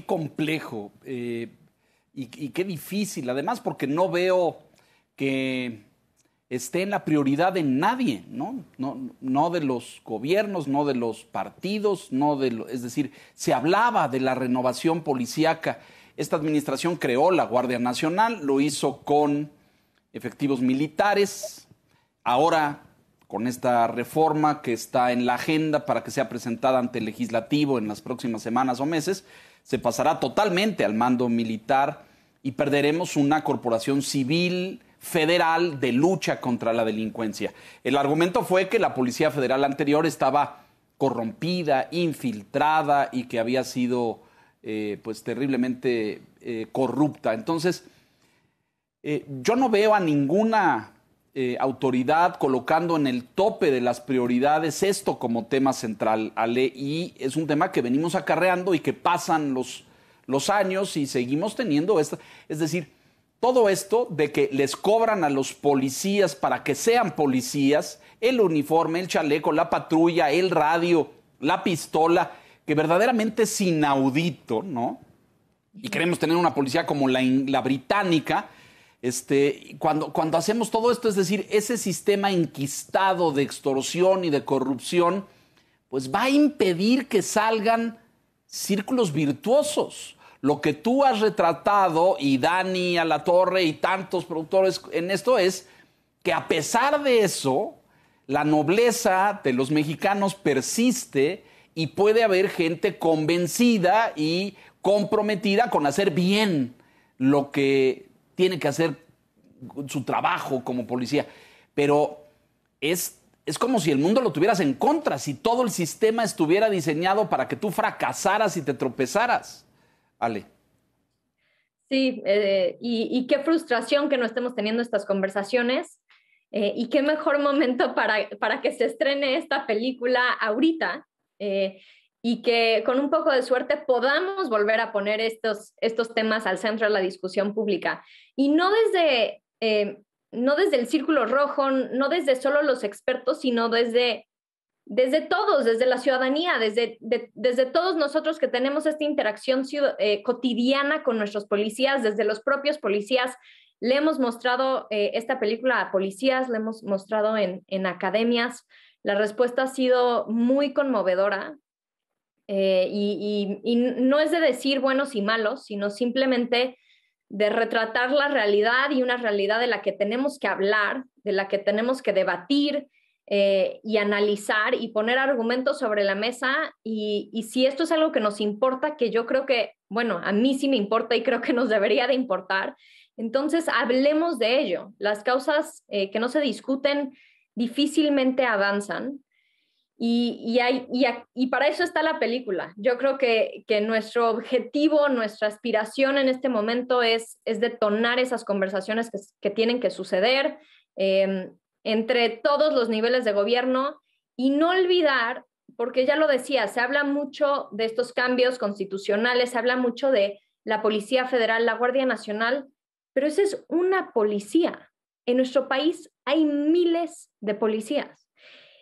complejo y qué difícil, además, porque no veo que esté en la prioridad de nadie, ¿no? No de los gobiernos, no de los partidos, es decir, se hablaba de la renovación policíaca. Esta administración creó la Guardia Nacional, lo hizo con efectivos militares. Ahora, con esta reforma que está en la agenda para que sea presentada ante el legislativo en las próximas semanas o meses, se pasará totalmente al mando militar y perderemos una corporación civil federal de lucha contra la delincuencia. El argumento fue que la Policía Federal anterior estaba corrompida, infiltrada y que había sido pues terriblemente corrupta. Entonces, yo no veo a ninguna autoridad colocando en el tope de las prioridades esto como tema central, Ale, y es un tema que venimos acarreando y que pasan los años y seguimos teniendo esta. Es decir, todo esto de que les cobran a los policías para que sean policías, el uniforme, el chaleco, la patrulla, el radio, la pistola, que verdaderamente es inaudito, ¿no? Y queremos tener una policía como la británica. Cuando hacemos todo esto, es decir, ese sistema enquistado de extorsión y de corrupción, pues va a impedir que salgan círculos virtuosos. Lo que tú has retratado, y Dani Alatorre y tantos productores en esto, es que a pesar de eso, la nobleza de los mexicanos persiste y puede haber gente convencida y comprometida con hacer bien lo que tiene que hacer su trabajo como policía. Pero es como si el mundo lo tuvieras en contra, si todo el sistema estuviera diseñado para que tú fracasaras y te tropezaras. Ale. Sí, y qué frustración que no estemos teniendo estas conversaciones, y qué mejor momento para que se estrene esta película ahorita, y que con un poco de suerte podamos volver a poner estos temas al centro de la discusión pública. Y no desde el Círculo Rojo, no desde solo los expertos, sino desde todos, desde la ciudadanía, desde todos nosotros que tenemos esta interacción cotidiana con nuestros policías, desde los propios policías. Le hemos mostrado esta película a policías, le hemos mostrado en academias. La respuesta ha sido muy conmovedora, y no es de decir buenos y malos, sino simplemente de retratar la realidad, y una realidad de la que tenemos que hablar, de la que tenemos que debatir, y analizar y poner argumentos sobre la mesa. Y si esto es algo que nos importa, que yo creo que, bueno, a mí sí me importa y creo que nos debería de importar, entonces hablemos de ello. Las causas que no se discuten difícilmente avanzan, y para eso está la película. Yo creo que nuestro objetivo, nuestra aspiración en este momento es detonar esas conversaciones que tienen que suceder entre todos los niveles de gobierno, y no olvidar, porque ya lo decía, se habla mucho de estos cambios constitucionales, se habla mucho de la Policía Federal, la Guardia Nacional, pero esa es una policía. En nuestro país hay miles de policías.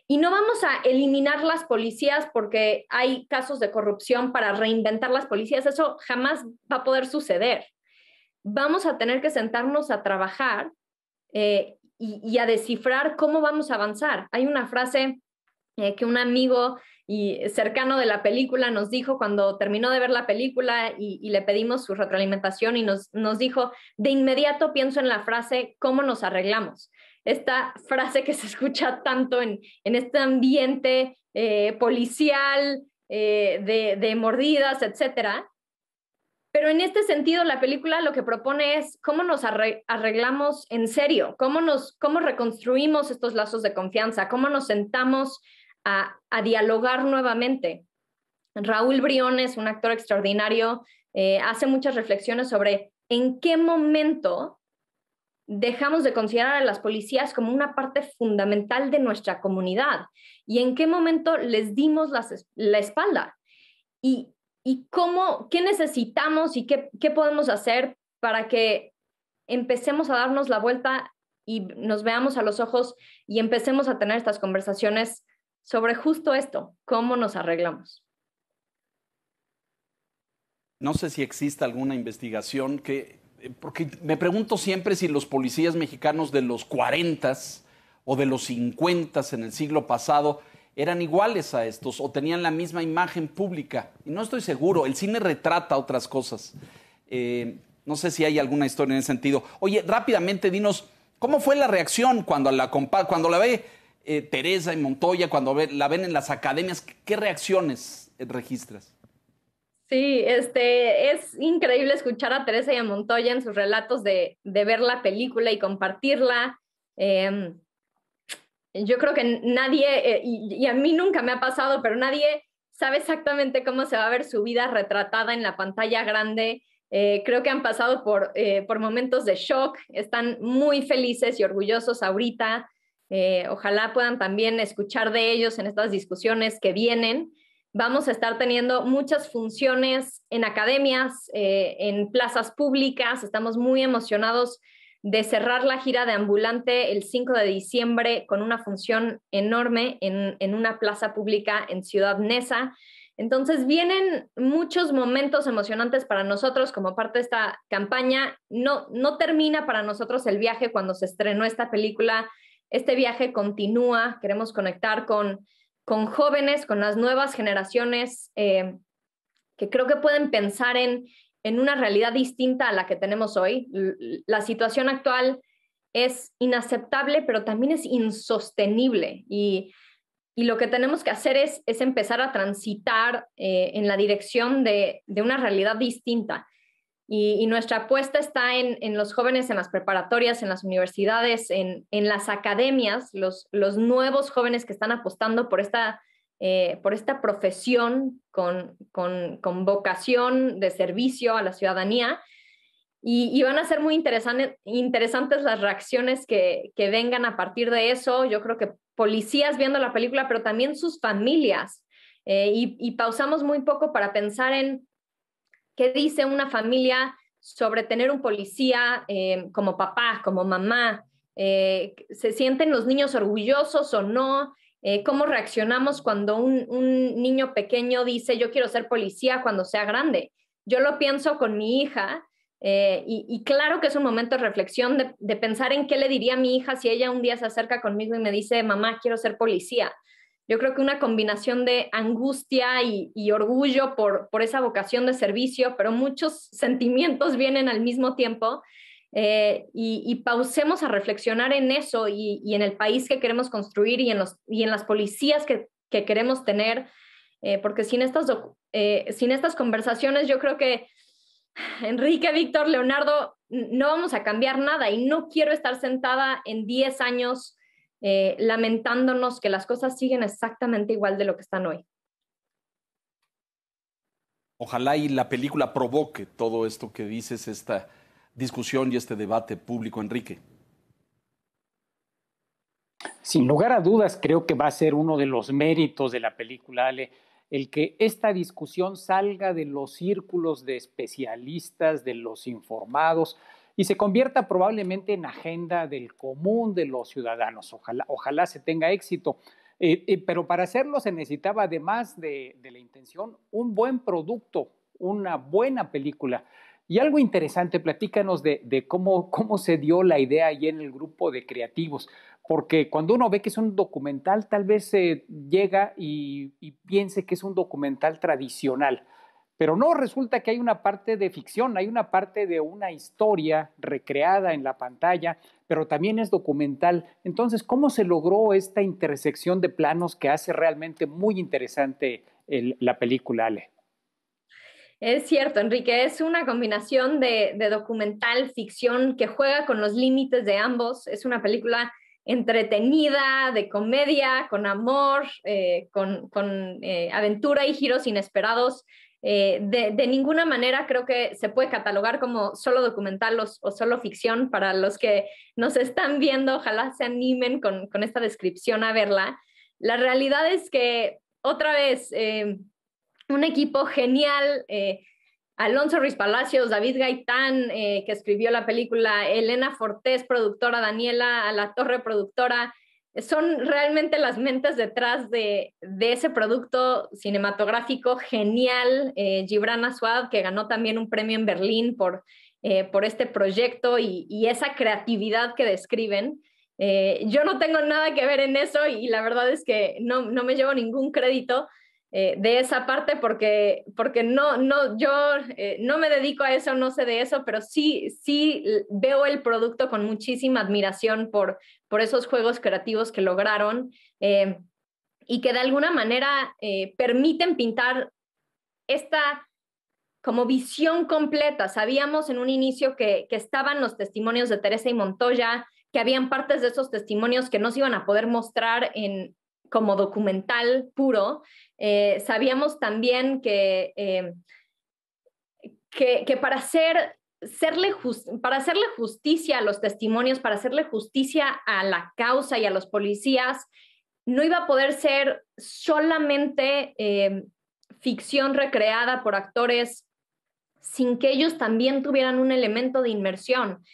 Y no vamos a eliminar las policías porque hay casos de corrupción para reinventar las policías. Eso jamás va a poder suceder. Vamos a tener que sentarnos a trabajar y a descifrar cómo vamos a avanzar. Hay una frase que un amigo cercano de la película nos dijo cuando terminó de ver la película, y le pedimos su retroalimentación, y nos dijo: de inmediato pienso en la frase ¿cómo nos arreglamos? Esta frase que se escucha tanto en este ambiente policial, de mordidas, etcétera. Pero en este sentido, la película lo que propone es cómo nos arreglamos en serio, cómo reconstruimos estos lazos de confianza, cómo nos sentamos a dialogar nuevamente. Raúl Briones, un actor extraordinario, hace muchas reflexiones sobre en qué momento dejamos de considerar a las policías como una parte fundamental de nuestra comunidad, y en qué momento les dimos la espalda, y qué necesitamos y qué podemos hacer para que empecemos a darnos la vuelta y nos veamos a los ojos y empecemos a tener estas conversaciones sobre justo esto, cómo nos arreglamos. No sé si existe alguna investigación porque me pregunto siempre si los policías mexicanos de los 40s o de los 50s en el siglo pasado eran iguales a estos o tenían la misma imagen pública. Y no estoy seguro, el cine retrata otras cosas. No sé si hay alguna historia en ese sentido. Oye, rápidamente dinos, ¿cómo fue la reacción cuando la ve Teresa y Montoya, cuando la ven en las academias? ¿Qué reacciones registras? Sí, es increíble escuchar a Teresa y a Montoya en sus relatos de ver la película y compartirla. Yo creo que nadie, y a mí nunca me ha pasado, pero nadie sabe exactamente cómo se va a ver su vida retratada en la pantalla grande. Creo que han pasado por momentos de shock, están muy felices y orgullosos ahorita. Ojalá puedan también escuchar de ellos en estas discusiones que vienen. Vamos a estar teniendo muchas funciones en academias, en plazas públicas. Estamos muy emocionados de cerrar la gira de Ambulante el 5 de diciembre con una función enorme en una plaza pública en Ciudad Neza. Entonces vienen muchos momentos emocionantes para nosotros como parte de esta campaña. No termina para nosotros el viaje cuando se estrenó esta película. Este viaje continúa. Queremos conectar con jóvenes, con las nuevas generaciones que creo que pueden pensar en una realidad distinta a la que tenemos hoy. La situación actual es inaceptable, pero también es insostenible. Y lo que tenemos que hacer es empezar a transitar en la dirección de una realidad distinta. Y nuestra apuesta está en los jóvenes, en las preparatorias, en las universidades, en las academias, los nuevos jóvenes que están apostando por esta profesión con vocación de servicio a la ciudadanía. Y van a ser muy interesantes las reacciones que vengan a partir de eso. Yo creo que policías viendo la película, pero también sus familias. Y pausamos muy poco para pensar en qué dice una familia sobre tener un policía como papá, como mamá. ¿Se sienten los niños orgullosos o no? ¿Cómo reaccionamos cuando un niño pequeño dice yo quiero ser policía cuando sea grande? Yo lo pienso con mi hija y claro que es un momento de reflexión de pensar en qué le diría a mi hija si ella un día se acerca conmigo y me dice mamá, quiero ser policía. Yo creo que una combinación de angustia y orgullo por esa vocación de servicio, pero muchos sentimientos vienen al mismo tiempo. Y pausemos a reflexionar en eso y en el país que queremos construir y en las policías que queremos tener, porque sin estas conversaciones yo creo que Enrique, Víctor, Leonardo, no vamos a cambiar nada y no quiero estar sentada en 10 años lamentándonos que las cosas siguen exactamente igual de lo que están hoy. Ojalá y la película provoque todo esto que dices, esta discusión y este debate público, Enrique. Sin lugar a dudas, creo que va a ser uno de los méritos de la película, Ale, el que esta discusión salga de los círculos de especialistas, de los informados, y se convierta probablemente en agenda del común de los ciudadanos. Ojalá se tenga éxito. Pero para hacerlo se necesitaba, además de la intención, un buen producto, una buena película. Y algo interesante, platícanos de cómo se dio la idea ahí en el grupo de creativos, porque cuando uno ve que es un documental, tal vez llega y piense que es un documental tradicional, pero no, resulta que hay una parte de ficción, hay una parte de una historia recreada en la pantalla, pero también es documental. Entonces, ¿cómo se logró esta intersección de planos que hace realmente muy interesante la película, Ale? Es cierto, Enrique, es una combinación de documental, ficción, que juega con los límites de ambos. Es una película entretenida, de comedia, con amor, con aventura y giros inesperados. De ninguna manera creo que se puede catalogar como solo documental o solo ficción. Para los que nos están viendo, ojalá se animen con esta descripción a verla. La realidad es que, otra vez, un equipo genial, Alonso Ruiz Palacios, David Gaitán, que escribió la película, Elena Fortés, productora, Daniela Alatorre, productora, son realmente las mentes detrás de ese producto cinematográfico genial. Gibran Aswad, que ganó también un premio en Berlín por este proyecto y esa creatividad que describen. Yo no tengo nada que ver en eso y la verdad es que no me llevo ningún crédito de esa parte porque yo no me dedico a eso, no sé de eso, pero sí veo el producto con muchísima admiración por esos juegos creativos que lograron y que de alguna manera permiten pintar esta como visión completa. Sabíamos en un inicio que estaban los testimonios de Teresa y Montoya, que habían partes de esos testimonios que no se iban a poder mostrar como documental puro. Sabíamos también que para hacerle justicia a los testimonios, para hacerle justicia a la causa y a los policías, no iba a poder ser solamente ficción recreada por actores sin que ellos también tuvieran un elemento de inmersión.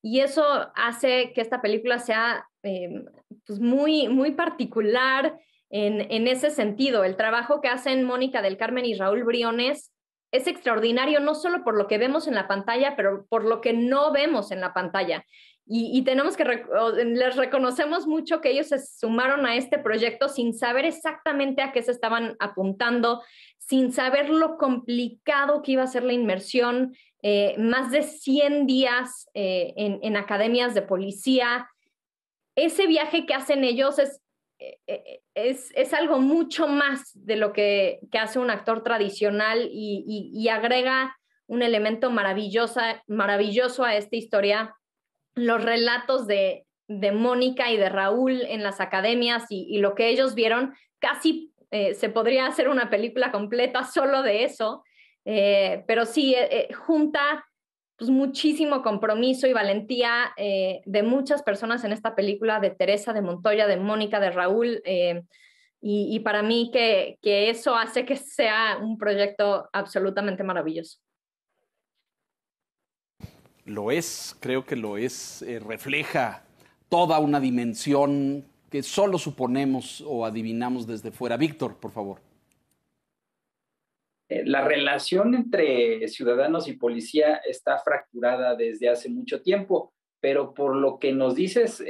Y eso hace que esta película sea pues muy, muy particular en ese sentido. El trabajo que hacen Mónica del Carmen y Raúl Briones es extraordinario, no solo por lo que vemos en la pantalla, pero por lo que no vemos en la pantalla. Y tenemos que, les reconocemos mucho que ellos se sumaron a este proyecto sin saber exactamente a qué se estaban apuntando, sin saber lo complicado que iba a ser la inmersión, más de 100 días en academias de policía. Ese viaje que hacen ellos es algo mucho más de lo que hace un actor tradicional y agrega un elemento maravilloso a esta historia. Los relatos de Mónica y de Raúl en las academias y lo que ellos vieron, casi se podría hacer una película completa solo de eso, pero sí, junta pues, muchísimo compromiso y valentía de muchas personas en esta película, de Teresa, de Montoya, de Mónica, de Raúl, y para mí que eso hace que sea un proyecto absolutamente maravilloso. Lo es, creo que lo es, refleja toda una dimensión que solo suponemos o adivinamos desde fuera. Víctor, por favor. La relación entre ciudadanos y policía está fracturada desde hace mucho tiempo, pero por lo que nos dices,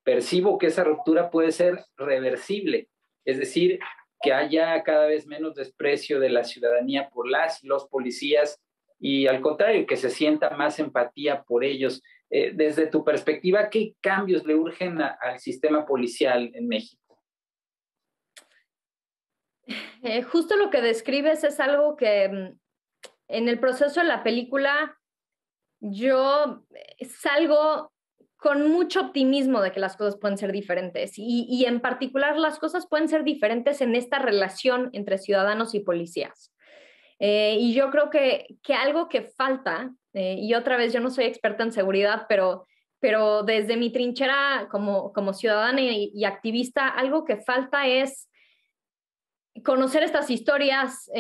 percibo que esa ruptura puede ser reversible, es decir, que haya cada vez menos desprecio de la ciudadanía por las y los policías, y al contrario, que se sienta más empatía por ellos. Desde tu perspectiva, ¿qué cambios le urgen al sistema policial en México? Justo lo que describes es algo que en el proceso de la película yo salgo con mucho optimismo de que las cosas pueden ser diferentes y en particular las cosas pueden ser diferentes en esta relación entre ciudadanos y policías. Y yo creo que algo que falta, y otra vez yo no soy experta en seguridad, pero desde mi trinchera como ciudadana y activista, algo que falta es conocer estas historias,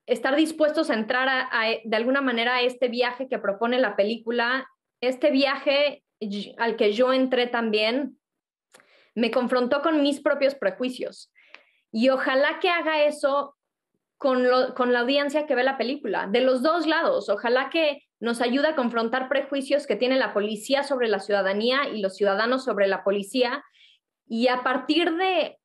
estar dispuestos a entrar de alguna manera a este viaje que propone la película, este viaje al que yo entré también, me confrontó con mis propios prejuicios. Y ojalá que haga eso con la audiencia que ve la película, de los dos lados. Ojalá que nos ayude a confrontar prejuicios que tiene la policía sobre la ciudadanía y los ciudadanos sobre la policía, y a partir de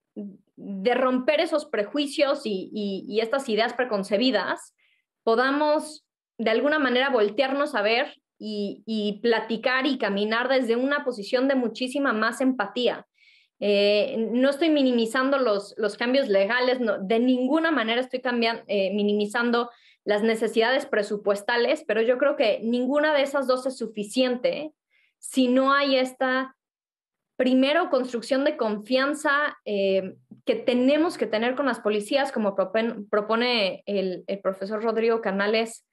romper esos prejuicios y estas ideas preconcebidas, podamos de alguna manera voltearnos a ver y platicar y caminar desde una posición de muchísima más empatía. No estoy minimizando los cambios legales, no, de ninguna manera estoy minimizando las necesidades presupuestales, pero yo creo que ninguna de esas dos es suficiente si no hay esta, primero, construcción de confianza que tenemos que tener con las policías, como propone el profesor Rodrigo Canales,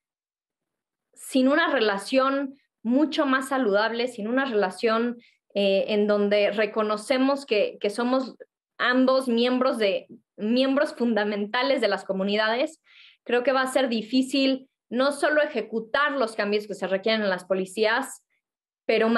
sin una relación mucho más saludable, sin una relación en donde reconocemos que somos ambos miembros fundamentales de las comunidades. Creo que va a ser difícil no solo ejecutar los cambios que se requieren en las policías, pero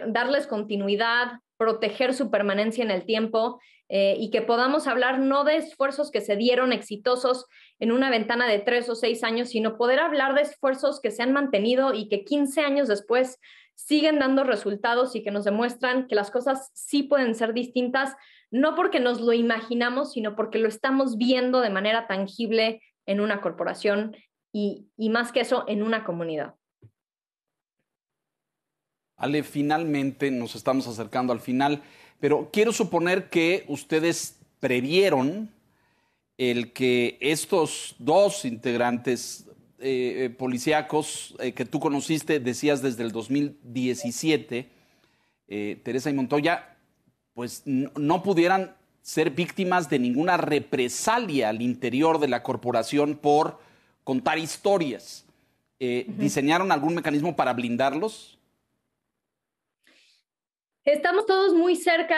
darles continuidad, proteger su permanencia en el tiempo, y que podamos hablar no de esfuerzos que se dieron exitosos en una ventana de 3 o 6 años, sino poder hablar de esfuerzos que se han mantenido y que 15 años después siguen dando resultados y que nos demuestran que las cosas sí pueden ser distintas, no porque nos lo imaginamos, sino porque lo estamos viendo de manera tangible en una corporación y más que eso, en una comunidad. Ale, finalmente nos estamos acercando al final, pero quiero suponer que ustedes previeron el que estos dos integrantes policíacos que tú conociste, decías desde el 2017, Teresa y Montoya, pues no pudieran ser víctimas de ninguna represalia al interior de la corporación por contar historias. ¿Diseñaron algún mecanismo para blindarlos? Estamos todos muy cerca,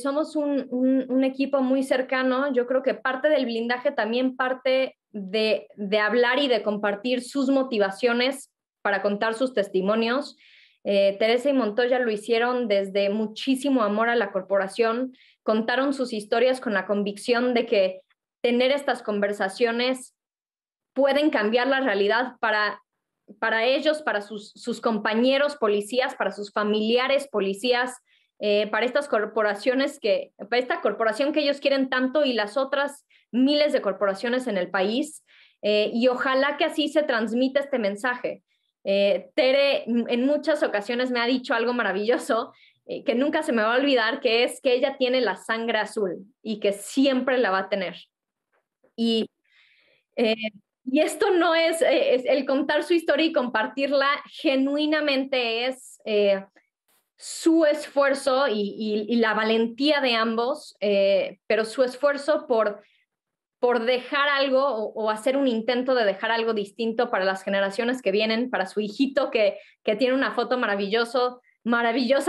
somos un equipo muy cercano. Yo creo que parte del blindaje también parte de hablar y de compartir sus motivaciones para contar sus testimonios. Teresa y Montoya lo hicieron desde muchísimo amor a la corporación, contaron sus historias con la convicción de que tener estas conversaciones pueden cambiar la realidad para ellos, para sus compañeros policías, para sus familiares policías, para estas corporaciones para esta corporación que ellos quieren tanto y las otras miles de corporaciones en el país. Y ojalá que así se transmita este mensaje. Tere en muchas ocasiones me ha dicho algo maravilloso que nunca se me va a olvidar, que es que ella tiene la sangre azul y que siempre la va a tener. Y eh, y esto no es el contar su historia y compartirla, genuinamente es su esfuerzo y la valentía de ambos, pero su esfuerzo por dejar algo o hacer un intento de dejar algo distinto para las generaciones que vienen, para su hijito que tiene una foto maravillosa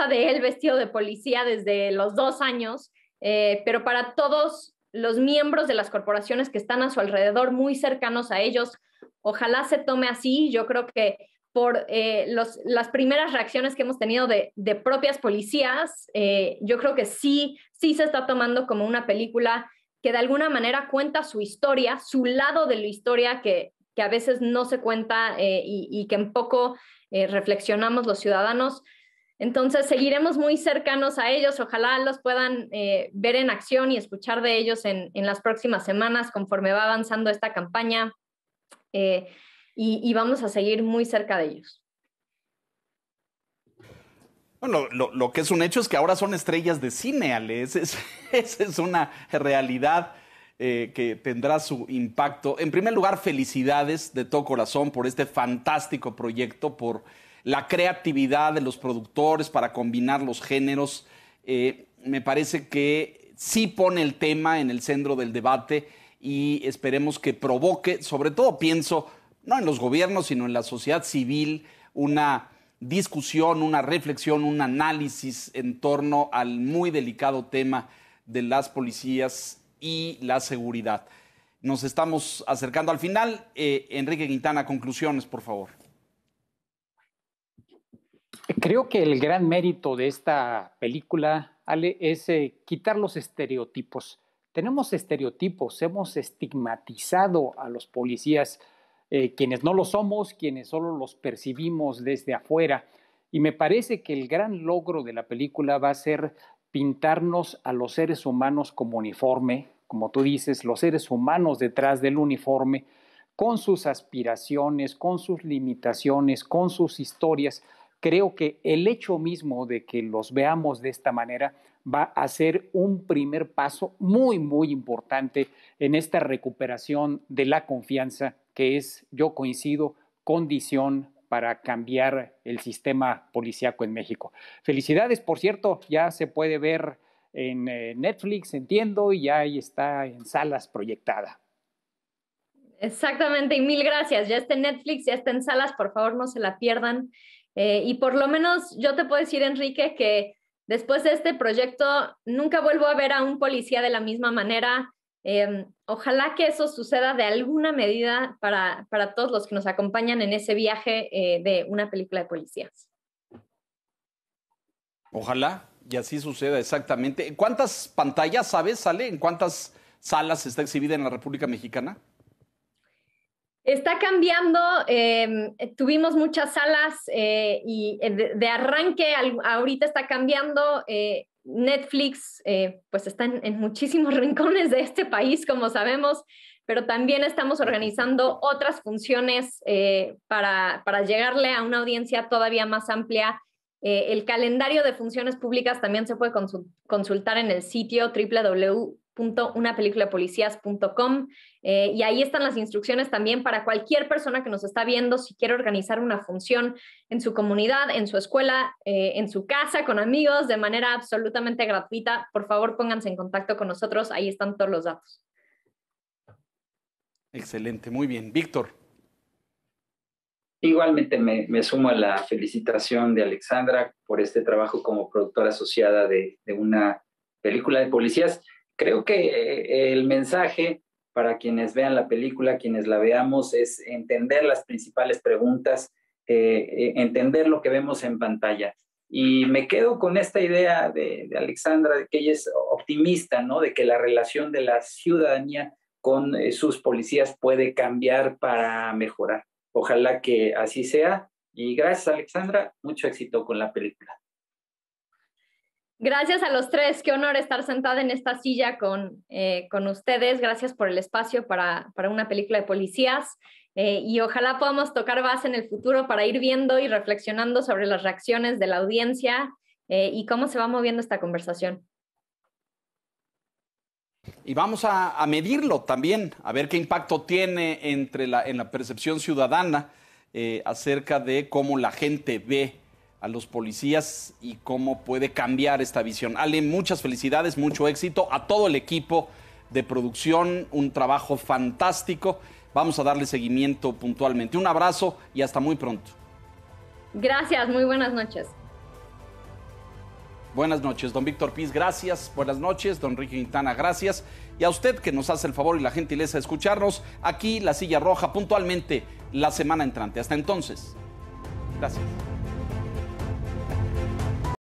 de él vestido de policía desde los 2 años, pero para todos los miembros de las corporaciones que están a su alrededor, muy cercanos a ellos. Ojalá se tome así. Yo creo que por las primeras reacciones que hemos tenido de propias policías, yo creo que sí se está tomando como una película que de alguna manera cuenta su historia, su lado de la historia que a veces no se cuenta y que en poco reflexionamos los ciudadanos. Entonces seguiremos muy cercanos a ellos, ojalá los puedan ver en acción y escuchar de ellos en las próximas semanas conforme va avanzando esta campaña, y vamos a seguir muy cerca de ellos. Bueno, lo que es un hecho es que ahora son estrellas de cine, Ale. Esa es una realidad que tendrá su impacto. En primer lugar, felicidades de todo corazón por este fantástico proyecto, por la creatividad de los productores para combinar los géneros. Me parece que sí pone el tema en el centro del debate y esperemos que provoque, sobre todo pienso, no en los gobiernos, sino en la sociedad civil, una discusión, una reflexión, un análisis en torno al muy delicado tema de las policías y la seguridad. Nos estamos acercando al final. Enrique Quintana, conclusiones, por favor. Creo que el gran mérito de esta película, Ale, es quitar los estereotipos. Tenemos estereotipos, hemos estigmatizado a los policías, quienes no lo somos, quienes solo los percibimos desde afuera. Y me parece que el gran logro de la película va a ser pintarnos a los seres humanos como uniforme, como tú dices, los seres humanos detrás del uniforme, con sus aspiraciones, con sus limitaciones, con sus historias. Creo que el hecho mismo de que los veamos de esta manera va a ser un primer paso muy, muy importante en esta recuperación de la confianza, que es, yo coincido, condición para cambiar el sistema policíaco en México. Felicidades, por cierto, ya se puede ver en Netflix, entiendo, y ya ahí está en salas proyectada. Exactamente, y mil gracias. Ya está en Netflix, ya está en salas, por favor no se la pierdan. Y por lo menos yo te puedo decir, Enrique, que después de este proyecto nunca vuelvo a ver a un policía de la misma manera. Ojalá que eso suceda de alguna medida para todos los que nos acompañan en ese viaje de una película de policías. Ojalá y así suceda exactamente. ¿Cuántas pantallas, sabes, sale? ¿En cuántas salas está exhibida en la República Mexicana? Está cambiando, tuvimos muchas salas y de arranque ahorita está cambiando. Netflix pues está en muchísimos rincones de este país, como sabemos, pero también estamos organizando otras funciones para llegarle a una audiencia todavía más amplia. El calendario de funciones públicas también se puede consultar en el sitio www.unapeliculapolicias.com, y ahí están las instrucciones también para cualquier persona que nos está viendo, si quiere organizar una función en su comunidad, en su escuela, en su casa, con amigos, de manera absolutamente gratuita. Por favor, pónganse en contacto con nosotros, ahí están todos los datos. Excelente, muy bien. Víctor. Igualmente me sumo a la felicitación de Alexandra por este trabajo como productora asociada de una película de policías. Creo que el mensaje para quienes vean la película, quienes la veamos, es entender las principales preguntas, entender lo que vemos en pantalla. Y me quedo con esta idea de Alexandra, de que ella es optimista, ¿no? De que la relación de la ciudadanía con sus policías puede cambiar para mejorar. Ojalá que así sea. Y gracias, Alexandra. Mucho éxito con la película. Gracias a los tres. Qué honor estar sentada en esta silla con ustedes. Gracias por el espacio para una película de policías. Y ojalá podamos tocar base en el futuro para ir viendo y reflexionando sobre las reacciones de la audiencia y cómo se va moviendo esta conversación. Y vamos a medirlo también, a ver qué impacto tiene en la percepción ciudadana acerca de cómo la gente ve a los policías y cómo puede cambiar esta visión. Ale, muchas felicidades, mucho éxito a todo el equipo de producción, un trabajo fantástico. Vamos a darle seguimiento puntualmente. Un abrazo y hasta muy pronto. Gracias, muy buenas noches. Buenas noches, don Víctor Piz, gracias. Buenas noches, don Enrique Quintana, gracias. Y a usted que nos hace el favor y la gentileza de escucharnos aquí, La Silla Roja, puntualmente la semana entrante. Hasta entonces, gracias.